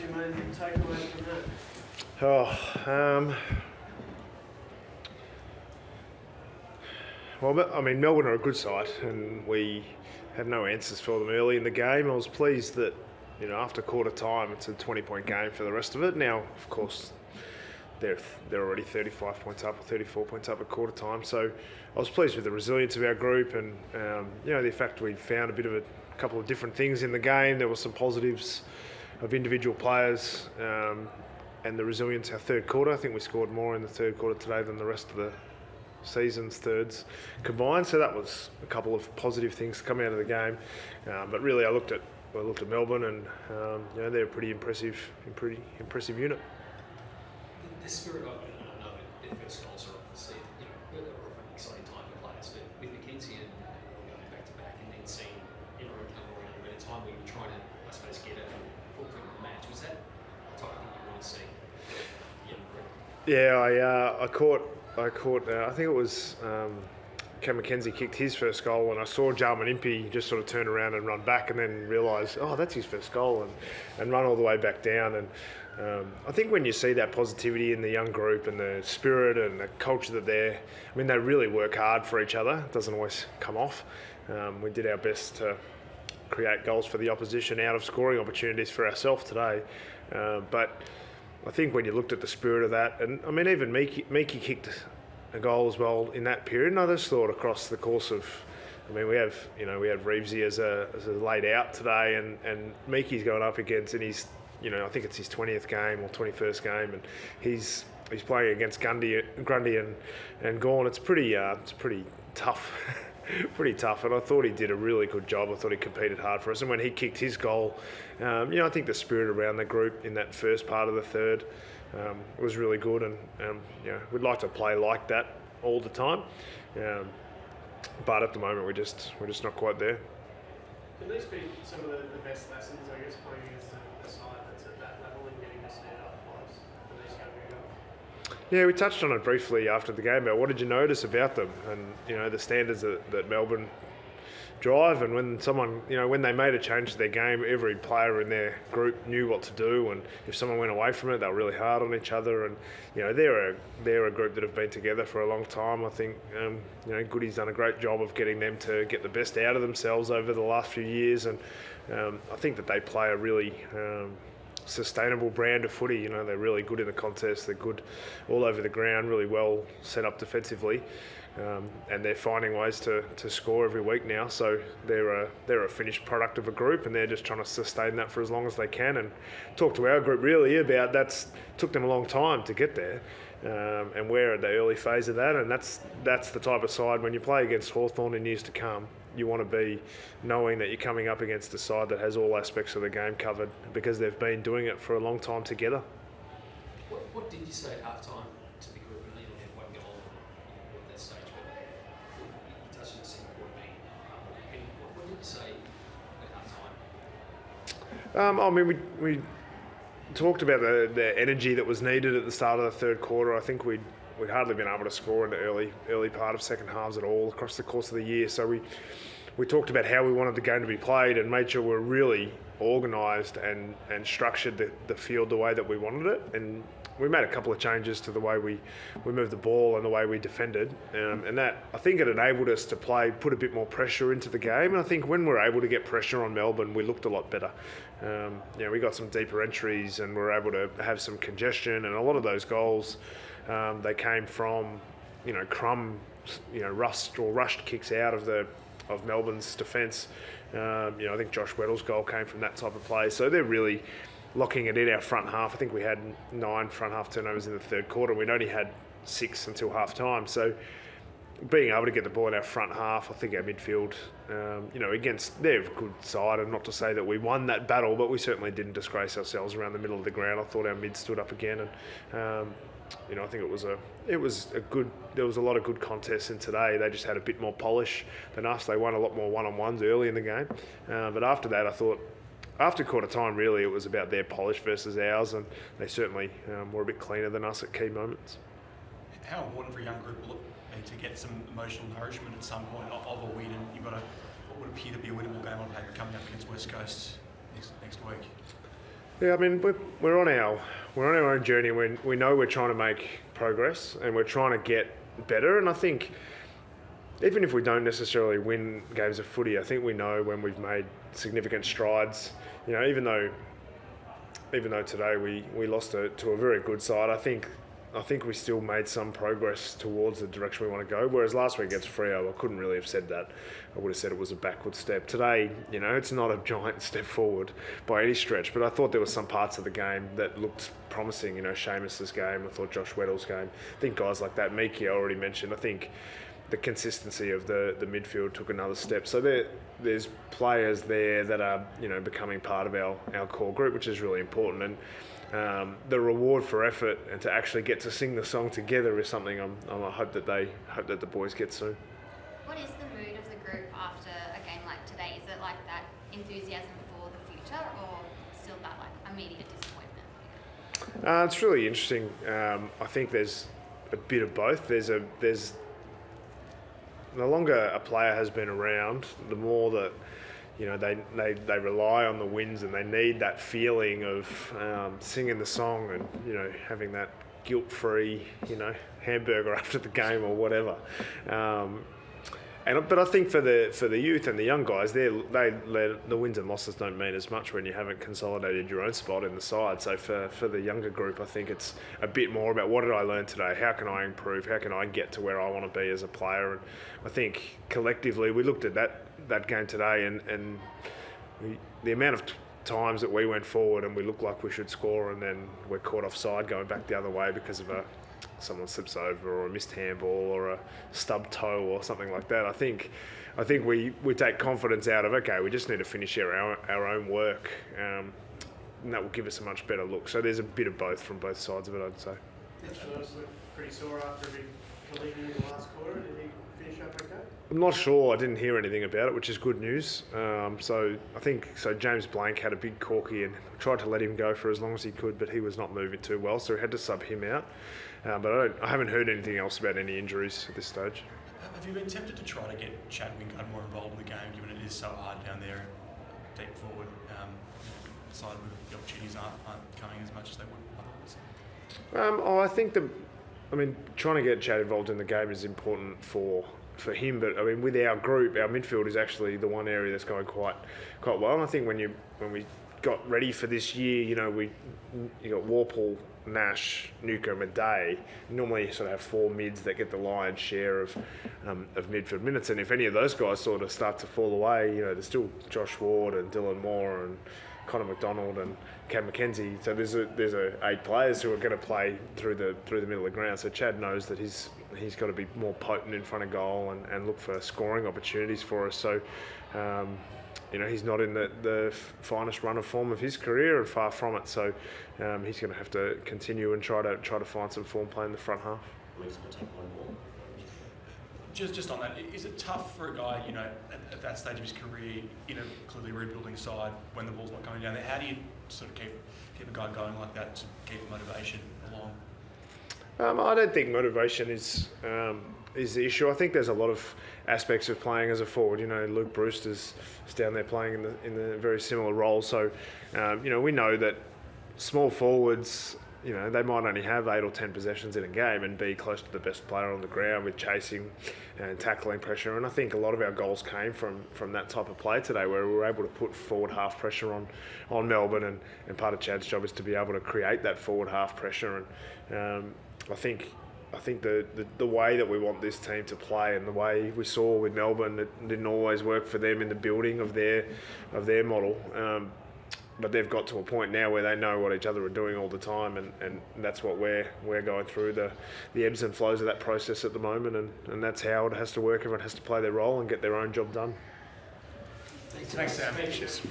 your main takeaway from that? Well, I mean, Melbourne are a good side, and we had no answers for them early in the game. I was pleased that, after quarter time, it's a 20-point game for the rest of it. Now, of course, they're already 35 points up or 34 points up at quarter time. So I was pleased with the resilience of our group, and the fact we found a couple of different things in the game. There were some positives of individual players, and the resilience. Our third quarter, I think we scored more in the third quarter today than the rest of the season's thirds combined. So that was a couple of positive things coming out of the game. But really, I looked at Melbourne, and they're a pretty impressive unit. The spirit of it, and I know their first goals are obviously an exciting time for players, but with Mackenzie and going back to back and then seeing everyone come around at a time when you're trying to, I suppose, get a footprint in the match, was that the type of thing you want to see? Yeah, I caught. I think it was Cam Mackenzie kicked his first goal, and I saw Jarman Impey just sort of turn around and run back, and then realised, that's his first goal, and run all the way back down. And I think when you see that positivity in the young group and the spirit and the culture they really work hard for each other. It doesn't always come off. We did our best to create goals for the opposition out of scoring opportunities for ourselves today, but I think when you looked at the spirit of that, and even Meekie kicked a goal as well in that period, and I just thought across the course of, we have Reevesy as a laid out today, and Meekie's going up against, and he's, I think it's his 20th game or 21st game, and he's playing against Grundy and Gawn. It's pretty tough. Pretty tough, and I thought he did a really good job. I thought he competed hard for us, and when he kicked his goal, I think the spirit around the group in that first part of the third was really good, and we'd like to play like that all the time, but at the moment we're just not quite there. Can these be some of the best lessons, I guess, playing against a side that's at that level and getting to stand up close for these younger guys? Yeah, we touched on it briefly after the game about what did you notice about them, and the standards that Melbourne drive, and when they made a change to their game, every player in their group knew what to do, and if someone went away from it, they were really hard on each other, and they're a group that have been together for a long time. I think Goody's done a great job of getting them to get the best out of themselves over the last few years, and I think that they play a really sustainable brand of footy. They're really good in the contest, they're good all over the ground, really well set up defensively, and they're finding ways to score every week now. So they're a finished product of a group, and they're just trying to sustain that for as long as they can, and talk to our group really about took them a long time to get there, and we're at the early phase of that, and that's the type of side when you play against Hawthorn in years to come. You want to be knowing that you're coming up against a side that has all aspects of the game covered, because they've been doing it for a long time together. What did you say at half time to the group? And you had one goal at that stage, but you touched on the second quarter being what did you say at half time? We talked about the energy that was needed at the start of the third quarter. I think we'd hardly been able to score in the early part of second halves at all across the course of the year. So we talked about how we wanted the game to be played, and made sure we're really organised and structured the field the way that we wanted it. And we made a couple of changes to the way we moved the ball and the way we defended, and that, I think, it enabled us to put a bit more pressure into the game. And I think when we're able to get pressure on Melbourne, we looked a lot better. We got some deeper entries, and we're able to have some congestion, and a lot of those goals they came from rushed kicks out of Melbourne's defence. I think Josh Weddle's goal came from that type of play. So they're really locking it in our front half. I think we had 9 front half turnovers in the third quarter. We'd only had 6 until half time. So being able to get the ball in our front half, I think our midfield, they're a good side, and not to say that we won that battle, but we certainly didn't disgrace ourselves around the middle of the ground. I thought our mid stood up again, and I think there was a lot of good contests in today. They just had a bit more polish than us. They won a lot more one-on-ones early in the game, but after that, I thought, after quarter time, really, it was about their polish versus ours, and they certainly were a bit cleaner than us at key moments. How important for a young group will it be to get some emotional nourishment at some point of a win, and you've got what would appear to be a winnable game on paper coming up against West Coast next week? Yeah, I mean we're on our own journey. We know we're trying to make progress and we're trying to get better. And I think even if we don't necessarily win games of footy, I think we know when we've made significant strides. You know, even though today we lost to a very good side, I think we still made some progress towards the direction we want to go. Whereas last week against Freo, I couldn't really have said that. I would have said it was a backward step. Today, you know, it's not a giant step forward by any stretch, but I thought there were some parts of the game that looked promising. You know, Seamus's game, I thought Josh Weddle's game. I think guys like that, Miki I already mentioned, I think the consistency of the midfield took another step. So there's players there that are, you know, becoming part of our core group, which is really important. And the reward for effort and to actually get to sing the song together is something I hope that the boys get soon. What is the mood of the group after a game like today? Is it like that enthusiasm for the future, or still that like immediate disappointment? It's really interesting. I think there's a bit of both. There's the longer a player has been around, the more that, you know, they rely on the wins and they need that feeling of singing the song and, you know, having that guilt-free, you know, hamburger after the game or whatever. But I think for the youth and the young guys, the wins and losses don't mean as much when you haven't consolidated your own spot in the side. So for the younger group, I think it's a bit more about what did I learn today? How can I improve? How can I get to where I want to be as a player? And I think collectively we looked at that game today and the amount of times that we went forward and we looked like we should score and then we're caught offside going back the other way because of someone slips over or a missed handball or a stubbed toe or something like that. I think we take confidence out of, okay, we just need to finish our own work, and that will give us a much better look. So there's a bit of both from both sides of it, I'd say. Shaunus looked pretty sore after a big collision in the last quarter. Did he finish up okay? I'm not sure. I didn't hear anything about it, which is good news. So I think James Blank had a big corky and tried to let him go for as long as he could, but he was not moving too well, so he had to sub him out. But I haven't heard anything else about any injuries at this stage. Have you been tempted to try to get Chad Wingard more involved in the game, given it is so hard down there, deep forward, side where the opportunities aren't coming as much as they would otherwise? I think trying to get Chad involved in the game is important for him, but I mean, with our group, our midfield is actually the one area that's going quite well. And I think when we got ready for this year, you know, you got Warple, Nash, Newcomb, and Day. Normally you sort of have four mids that get the lion's share of midfield minutes, and if any of those guys sort of start to fall away, you know, there's still Josh Ward and Dylan Moore and Connor McDonald and Cam McKenzie. So there's 8 players who are going to play through the middle of the ground. So Chad knows that he's got to be more potent in front of goal and look for scoring opportunities for us. So you know, he's not in the finest run of form of his career and far from it. So he's going to have to continue and try to find some form play in the front half. Just on that, is it tough for a guy, you know, at that stage of his career, in a clearly rebuilding side, when the ball's not coming down there? How do you sort of keep a guy going like that to keep motivation along? I don't think motivation is the issue. I think there's a lot of aspects of playing as a forward. You know, Luke Brewster's down there playing in a very similar role. So, you know, we know that small forwards, you know, they might only have 8 or 10 possessions in a game and be close to the best player on the ground with chasing and tackling pressure. And I think a lot of our goals came from that type of play today, where we were able to put forward half pressure on Melbourne, and part of Chad's job is to be able to create that forward half pressure. And I think the way that we want this team to play and the way we saw with Melbourne, it didn't always work for them in the building of their model. But they've got to a point now where they know what each other are doing all the time, and that's what we're going through, the ebbs and flows of that process at the moment, and that's how it has to work. Everyone has to play their role and get their own job done. Thanks, Sam. Cheers.